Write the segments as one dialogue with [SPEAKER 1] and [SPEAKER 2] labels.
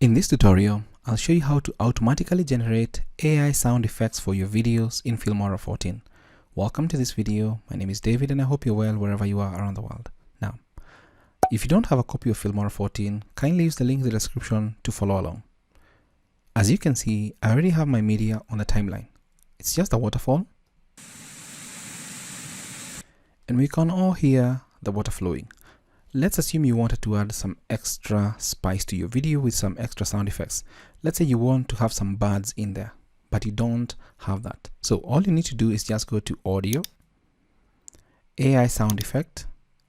[SPEAKER 1] In this tutorial, I'll show you how to automatically generate AI sound effects for your videos in Filmora 14. Welcome to this video. My name is David and I hope you're well wherever you are around the world. Now, if you don't have a copy of Filmora 14, kindly use the link in the description to follow along. As you can see, I already have my media on the timeline. It's just a waterfall. And we can all hear the water flowing. Let's assume you wanted to add some extra spice to your video with some extra sound effects. Let's say you want to have some birds in there, but you don't have that. So all you need to do is just go to Audio, AI Sound Effect,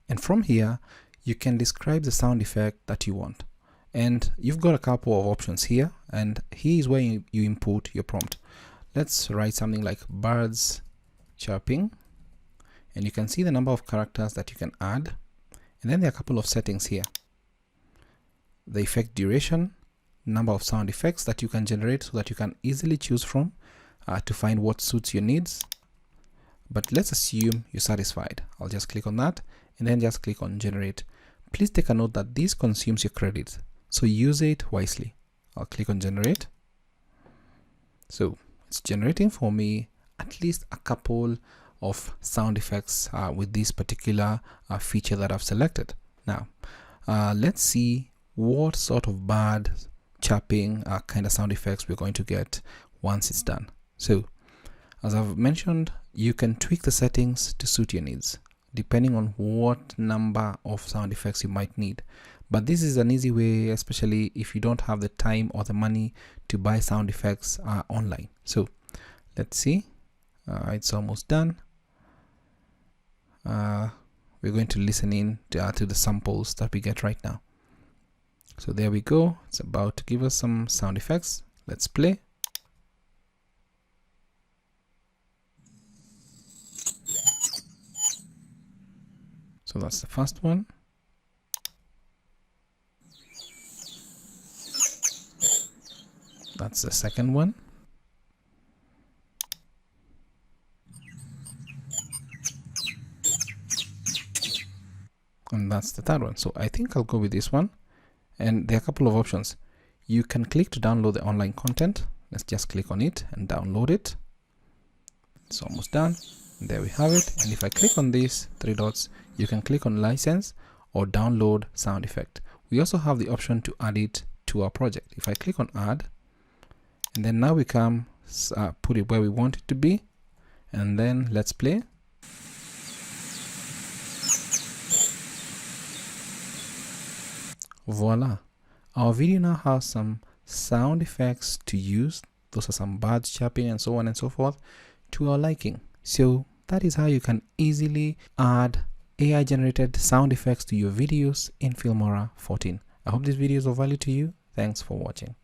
[SPEAKER 1] and from here, you can describe the sound effect that you want. And you've got a couple of options here, and here is where you input your prompt. Let's write something like birds chirping, and you can see the number of characters that you can add. And then there are a couple of settings here. The effect duration, number of sound effects that you can generate so that you can easily choose from to find what suits your needs. But let's assume you're satisfied. I'll just click on that and then just click on generate. Please take a note that this consumes your credits, so use it wisely. I'll click on generate. So it's generating for me at least a couple of sound effects with this particular feature that I've selected. Now let's see what sort of bird chirping kind of sound effects we're going to get once it's done. So as I've mentioned, you can tweak the settings to suit your needs depending on what number of sound effects you might need. But this is an easy way, especially if you don't have the time or the money to buy sound effects online. So let's see, it's almost done. We're going to listen in to the samples that we get right now. So there we go. It's about to give us some sound effects. Let's play. So that's the first one. That's the second one. And that's the third one. So I think I'll go with this one. And there are a couple of options. You can click to download the online content. Let's just click on it and download it. It's almost done. And there we have it. And if I click on these three dots, you can click on license or download sound effect. We also have the option to add it to our project. If I click on add, and then now we can put it where we want it to be. And then let's play. Voila, our video now has some sound effects to use. Those are some birds chirping and so on and so forth to our liking. So that is how you can easily add AI generated sound effects to your videos in Filmora 14. I hope this video is of value to you. Thanks for watching.